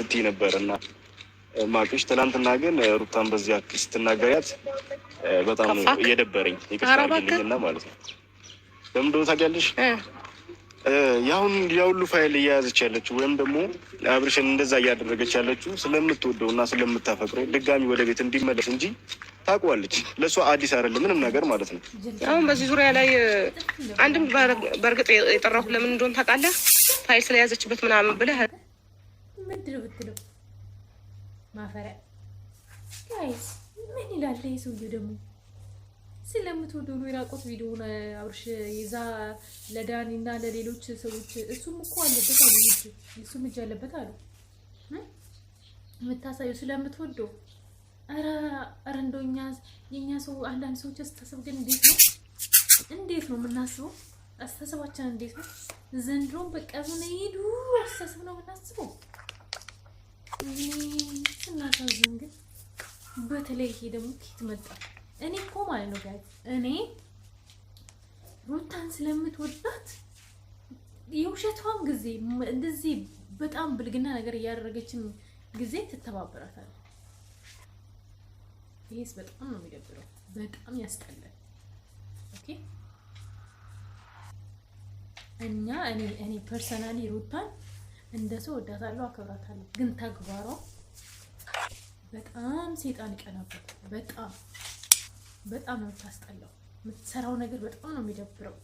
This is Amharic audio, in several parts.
ስትይ ነበርና ማቅሽ ትናንትና ግን ሩታን በዚህ አክል ስትናገሪያት በጣም እየደበረኝ ይቅርታ አድርጊልኝና ማለት ነው። ለምን እንደሆነ ታውቂያለሽ? ያሁን ያሁሉ ፋይል እየያዘች ያለችው ወይም ደግሞ አብርሽን እንደዛ እያደረገች ያለችው ስለምትወደው እና ስለምታፈቅረው ድጋሚ ወደ ቤት እንዲመለስ እንጂ ታውቀዋለች። ለእሷ አዲስ አይደለም ምንም ነገር ማለት ነው። አሁን በዚህ ዙሪያ ላይ አንድም በእርግጥ የጠራሁት ለምን እንደሆነ ታውቃለህ? ፋይል ስለያዘችበት ምናምን ብለህ ምንድነው ብትለው ማፈሪያ ጋይስ ምን ይላል ይሄ ሰውዬው ደግሞ ስለምትወደው ነው የራቆት ቪዲዮውን አብርሽ ይዛ ለዳኒና ለሌሎች ሰዎች እሱም እኮ አለበት አሉ እሱም እጅ አለበት አሉ የምታሳዩ ስለምትወደው ኧረ እንደው የኛ ሰው አንዳንድ ሰዎች አስተሳሰብ ግን እንዴት ነው የምናስበው? አስተሳሰባችን እንዴት ነው? ዘንድሮም በቃ ምን ሄዱ አስተሳሰብ ነው የምናስበው። ስናሳዝን ግን በተለይ ይሄ ደግሞ ከየት መጣ? እኔ እኮ ማለት ነው ጋር እኔ ሩታን ስለምትወዳት የውሸቷን ጊዜ እንደዚህ በጣም ብልግና ነገር እያደረገችን ጊዜ ትተባበራታለች። ይሄስ በጣም ነው የሚደብረው፣ በጣም ያስጠላል። ኦኬ እኔ ፐርሰናሊ ሩታን እንደ ሰው ወዳታለሁ፣ አከብራታለሁ። ግን ተግባሯ በጣም ሰይጣን ይቀናበት። በጣም ነው ታስጠላው። የምትሰራው ነገር በጣም ነው የሚደብረው።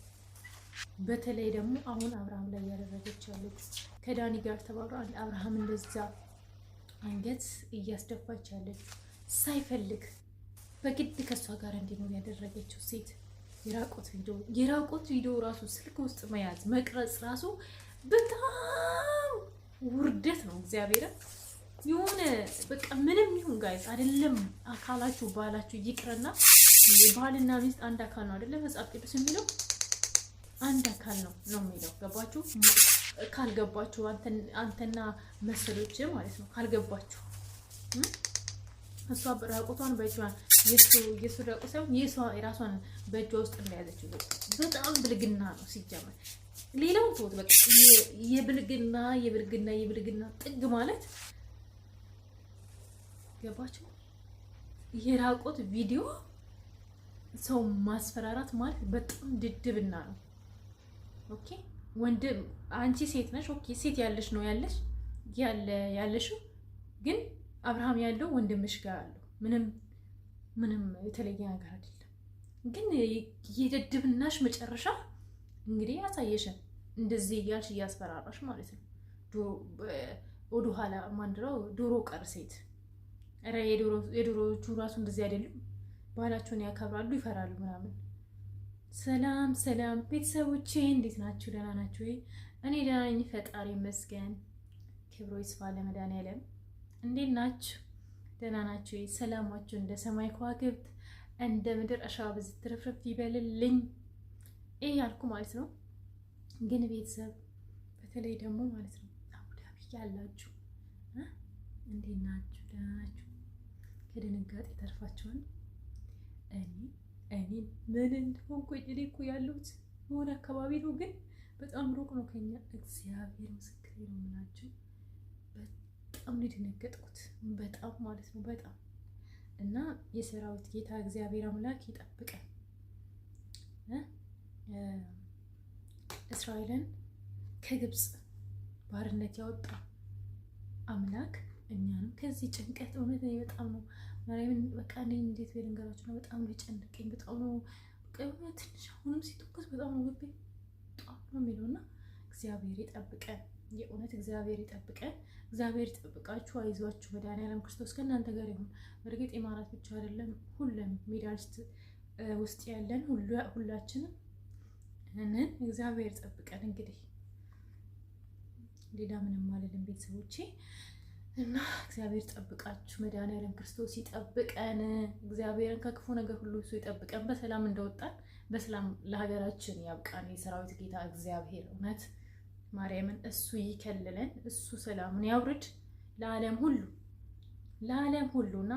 በተለይ ደግሞ አሁን አብርሃም ላይ ያደረገች ያለች ከዳኒ ጋር ተባብራ አብርሃም እንደዛ አንገት እያስደፋች ያለች ሳይፈልግ በግድ ከሷ ጋር እንዲኖር ያደረገችው ሴት የራቆት ቪዲዮ ራሱ ስልክ ውስጥ መያዝ መቅረጽ ራሱ በጣም ውርደት ነው። እግዚአብሔር የሆነ በቃ ምንም ይሁን ጋይስ አይደለም አካላችሁ ባላችሁ ይቅርና ባልና ሚስት አንድ አካል ነው አይደለም? መጽሐፍ ቅዱስ የሚለው አንድ አካል ነው የሚለው። ገባችሁ? ካልገባችሁ አንተና መሰሎች ማለት ነው ካልገባችሁ እሷ ራቆቷን በእጇ የሱ ራቆት ሳይሆን የራሷን በእጇ ውስጥ እንደያዘችው በጣም ብልግና ነው ሲጀመር። ሌላው ተውት በቃ የብልግና ጥግ ማለት ገባችሁ? የራቆት ቪዲዮ ሰው ማስፈራራት ማለት በጣም ድድብና ነው። ኦኬ ወንድም አንቺ ሴት ነሽ፣ ኦኬ ሴት ያለሽ ነው ያለሽው፣ ግን አብርሃም ያለው ወንድምሽ ጋር አለው። ምንም የተለየ ነገር አይደለም። ግን የድድብናሽ መጨረሻ እንግዲህ ያሳየሽን እንደዚህ እያልሽ እያስፈራራሽ ማለት ነው። ወደ ኋላ ማንድረው ዶሮ ቀር ሴት ኧረ የዶሮዎቹ ራሱ እንደዚህ አይደሉም። ባህላቸውን ያከብራሉ፣ ይፈራሉ ምናምን። ሰላም ቤተሰቦቼ እንዴት ናችሁ? ደህና ናችሁ ወይ? እኔ ደህና ነኝ፣ ፈጣሪ ይመስገን። ክብሩ ይስፋ ለመድኃኒዓለም። እንዴት ናችሁ? ደህና ናችሁ ወይ? ሰላማችሁ እንደ ሰማይ ከዋክብት እንደ ምድር አሸዋ ብዝት ትርፍርፍ ይበልልኝ ያልኩ ማለት ነው። ግን ቤተሰብ በተለይ ደግሞ ማለት ነው አቡዳቢ ያላችሁ እንዴት ናችሁ? ደህና ናችሁ? ከድንጋጤ ተርፋችኋል? እኔ ምን እንደሆንኩ እኔ እኮ ያለሁት የሆነ አካባቢ ነው፣ ግን በጣም ሩቅ ነው ከኛ። እግዚአብሔር ምስክሬ ነው የምላችሁ። በጣም ነው የደነገጥኩት፣ በጣም ማለት ነው በጣም። እና የሰራዊት ጌታ እግዚአብሔር አምላክ ይጠብቀን። እስራኤልን ከግብፅ ባርነት ያወጣ አምላክ እኛንም ከዚህ ጭንቀት እውነት በጣም ነው ማርያምን በቃ እኔ እንዴት ልንገራችሁ ነው። በጣም ሊጨንቀኝ በጣም ነው በቃ የሆነ ትንሽ አሁንም ሲተኮስ በጣም ነው ልቤ ጣም ነው የሚለውና እግዚአብሔር ይጠብቀን። የእውነት እግዚአብሔር ይጠብቀን። እግዚአብሔር ይጠብቃችሁ። አይዟችሁ። መድኃኒዓለም ክርስቶስ ከእናንተ ጋር ይሁን። በእርግጥ ኢማራት ብቻ አይደለም፣ ሁሉም ሚዳልስት ውስጥ ያለን ሁላችንም እነን እግዚአብሔር ይጠብቀን። እንግዲህ ሌላ ምንም አልልም ቤተሰቦቼ። እና እግዚአብሔር ጠብቃችሁ። መድኃኒዓለም ክርስቶስ ይጠብቀን። እግዚአብሔርን ከክፉ ነገር ሁሉ እሱ ይጠብቀን። በሰላም እንደወጣን በሰላም ለሀገራችን ያብቃን። የሰራዊት ጌታ እግዚአብሔር እውነት ማርያምን እሱ ይከልለን፣ እሱ ሰላሙን ያውርድ ለዓለም ሁሉና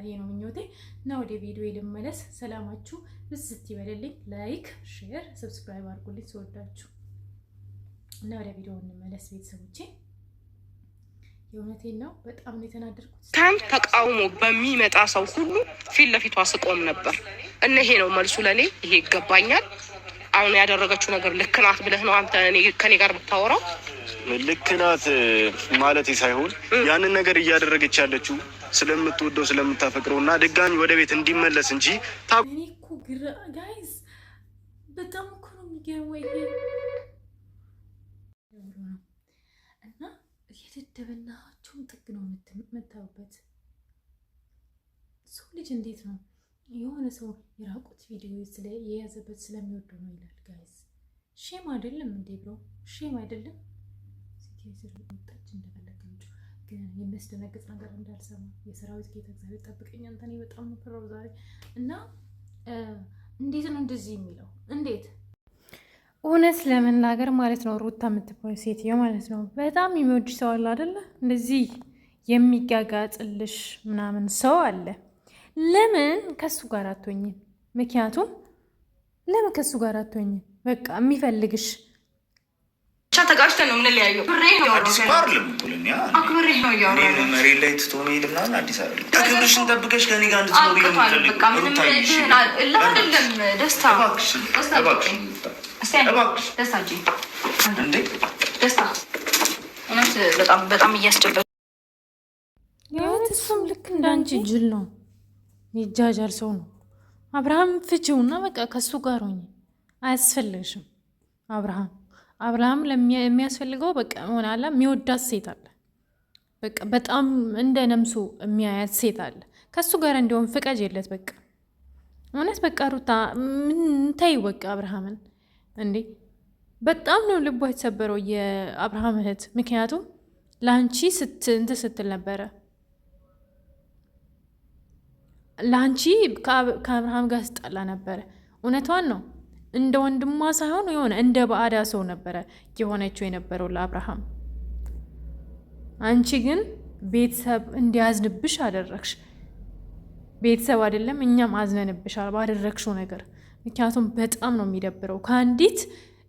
ይሄ ነው ምኞቴ። እና ወደ ቪዲዮ ልመለስ። ሰላማችሁ ብዝት ይበልልኝ። ላይክ፣ ሼር፣ ሰብስክራይብ አድርጉልኝ ስወዳችሁ። እና ወደ ቪዲዮ እንመለስ ቤተሰቦቼ። የእውነቴን ነው። በጣም ነው የተናደድኩት። ተቃውሞ በሚመጣ ሰው ሁሉ ፊት ለፊቷ ስቆም ነበር እና ይሄ ነው መልሱ ለኔ። ይሄ ይገባኛል። አሁን ያደረገችው ነገር ልክ ናት ብለህ ነው አንተ ከኔ ጋር ብታወራው? ልክ ናት ማለት ሳይሆን ያንን ነገር እያደረገች ያለችው ስለምትወደው ስለምታፈቅረው እና ድጋሚ ወደ ቤት እንዲመለስ እንጂ እኔ እኮ ጋይዝ በጣም እኮ ነው የሚገርመው እና የደደብናቸውን ጥግ ነው የምታዩበት። ሰው ልጅ እንዴት ነው የሆነ ሰው የራቁት ቪዲዮ የያዘበት ስለሚወዱ ነው ይላል። ጋይዝ ሼም አይደለም እንዴ ብሎ ሼም አይደለም። ሲታች እንደፈለገች ግን የሚያስደነግጥ ነገር እንዳልሰማ የሰራዊት ጌታ እግዚአብሔር ጠብቀኝ። አንተኔ በጣም ነው ፈራው ዛሬ እና እንዴት ነው እንደዚህ የሚለው? እንዴት እውነት ለመናገር ማለት ነው ሩታ የምትባል ሴትዮ ማለት ነው በጣም የሚወድ ሰው አለ አይደለ? እንደዚህ የሚጋጋጥልሽ ምናምን ሰው አለ። ለምን ከሱ ጋር አትሆኝም? ምክንያቱም ለምን ከሱ ጋር አትሆኝም? በቃ የሚፈልግሽ ብቻ ተጋጭተን ነው የምንለያየው። አዲስ አይደለም አክብሬ ነው እያወራሁ መሬት ላይ ትቶ መሄድ ምናምን አዲስ አይደለም። ክብርሽን ጠብቀሽ ከኔ ጋር እንድትኖሪ ነው የምፈልገው። በቃ ምንም አይደለም። ደስታ በጣም እያስጨበ እሱም ልክ እንዳንቺ ጅል ነው፣ ይጃጃል ሰው ነው። አብርሃም ፍቺውና በቃ ከሱ ጋር ሆኜ አያስፈልግሽም። አብርሃም የሚያስፈልገው በቃ ሆናላ የሚወዳት ሴት አለ። በቃ በጣም እንደ ነምሱ የሚያያት ሴት አለ። ከሱ ጋር እንዲሆን ፍቃጅ የለት በቃ እውነት በቃ ሩታ ምን ታይ በቃ አብርሃምን እንዴ በጣም ነው ልቧ የተሰበረው የአብርሃም እህት። ምክንያቱም ለአንቺ እንትን ስትል ነበረ፣ ለአንቺ ከአብርሃም ጋር ስጣላ ነበረ። እውነቷን ነው። እንደ ወንድሟ ሳይሆን የሆነ እንደ ባዕዳ ሰው ነበረ የሆነችው የነበረው ለአብርሃም። አንቺ ግን ቤተሰብ እንዲያዝንብሽ አደረግሽ። ቤተሰብ አይደለም እኛም አዝነንብሻል ባደረግሽው ነገር። ምክንያቱም በጣም ነው የሚደብረው ከአንዲት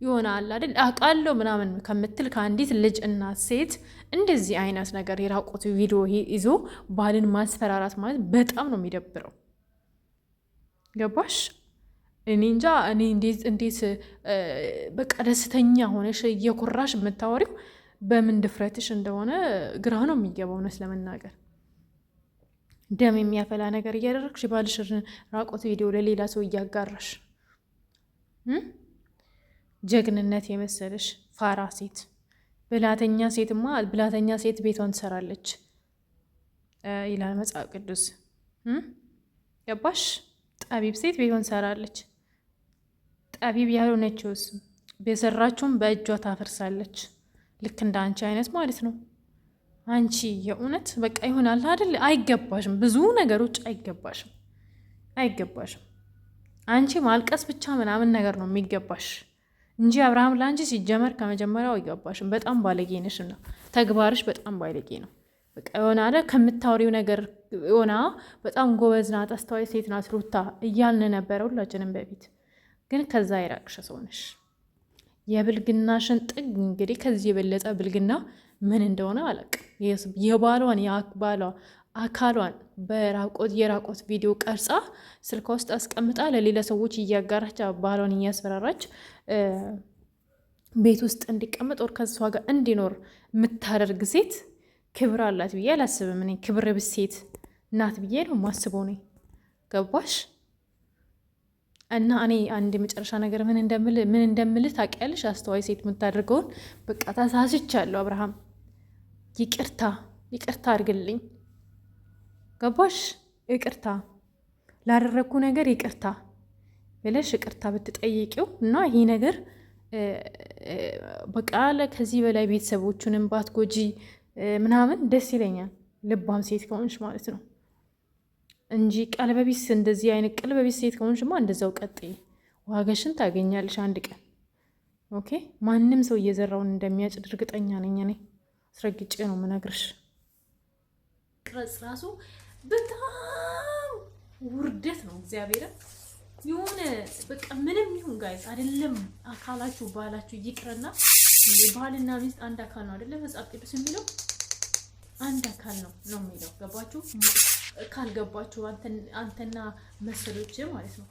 የሆነ አለ አይደል አውቃለሁ ምናምን ከምትል ከአንዲት ልጅ እናት ሴት እንደዚህ አይነት ነገር የራቁት ቪዲዮ ይዞ ባልን ማስፈራራት ማለት በጣም ነው የሚደብረው። ገባሽ? እኔ እንጃ እኔ እንዴት በቃ ደስተኛ ሆነሽ እየኮራሽ የምታወሪው በምን ድፍረትሽ እንደሆነ ግራ ነው የሚገባው። እውነት ለመናገር ደም የሚያፈላ ነገር እያደረግሽ ባልሽን ራቆት ቪዲዮ ለሌላ ሰው እያጋራሽ ጀግንነት የመሰለሽ ፋራ ሴት። ብላተኛ ሴት ቤቷን ትሰራለች ይላል መጽሐፍ ቅዱስ። ገባሽ? ጠቢብ ሴት ቤቷን ትሰራለች። ጠቢብ ያልሆነችውስ በሰራችውም በእጇ ታፈርሳለች። ልክ እንደ አንቺ አይነት ማለት ነው። አንቺ የእውነት በቃ ይሆናል አይደል? አይገባሽም፣ ብዙ ነገሮች አይገባሽም። አንቺ ማልቀስ ብቻ ምናምን ነገር ነው የሚገባሽ እንጂ አብርሃም ለአንቺ ሲጀመር ከመጀመሪያው አይገባሽም። በጣም ባለጌ ነሽ እና ተግባርሽ በጣም ባለጌ ነው። በቃ የሆነ አለ ከምታወሪው ነገር የሆነ በጣም ጎበዝ ናት፣ አስተዋይ ሴት ናት ሩታ እያልን ነበረ ሁላችንም በፊት። ግን ከዛ የራቅሽ ሰው ነሽ። የብልግናሽን ጥግ እንግዲህ ከዚህ የበለጠ ብልግና ምን እንደሆነ አላውቅም። የባሏን አካሏን የራቆት ቪዲዮ ቀርጻ ስልኳ ውስጥ አስቀምጣ ለሌላ ሰዎች እያጋራች ባሏን እያስፈራራች ቤት ውስጥ እንዲቀመጥ ወር ከሷ ጋር እንዲኖር የምታደርግ ሴት ክብር አላት ብዬ አላስብም። እኔ ክብር ብስ ሴት ናት ብዬ ነው የማስበው ነው። ገባሽ? እና እኔ አንድ የመጨረሻ ነገር ምን እንደምልህ ታውቂያለሽ? አስተዋይ ሴት የምታደርገውን በቃ ተሳስቻለሁ አብርሃም፣ ይቅርታ አድርግልኝ። ገባሽ? ይቅርታ ላደረግኩ ነገር ይቅርታ ብለሽ ይቅርታ ብትጠይቂው እና ይሄ ነገር በቃ ከዚህ በላይ ቤተሰቦቹንም ባትጎጂ ምናምን ደስ ይለኛል። ልባም ሴት ከሆንሽ ማለት ነው እንጂ ቀልበቢስ እንደዚህ አይነት ቀልበቢስ ሴት ከሆንሽማ እንደዛው ቀጥይ፣ ዋጋሽን ታገኛለሽ አንድ ቀን። ኦኬ። ማንም ሰው እየዘራውን እንደሚያጭድ እርግጠኛ ነኝ እኔ፣ አስረግጬ ነው የምነግርሽ። ቅረጽ ራሱ በጣም ውርደት ነው። እግዚአብሔርን የሆነ በቃ ምንም ይሁን ጋይዝ አይደለም አካላችሁ ባላችሁ ይቅርና ባልና ሚስት አንድ አካል ነው አይደለም መጽሐፍ ቅዱስ የሚለው። አንድ አካል ነው የሚለው። ገባችሁ? ካልገባችሁ አንተና መሰሎች ማለት ነው።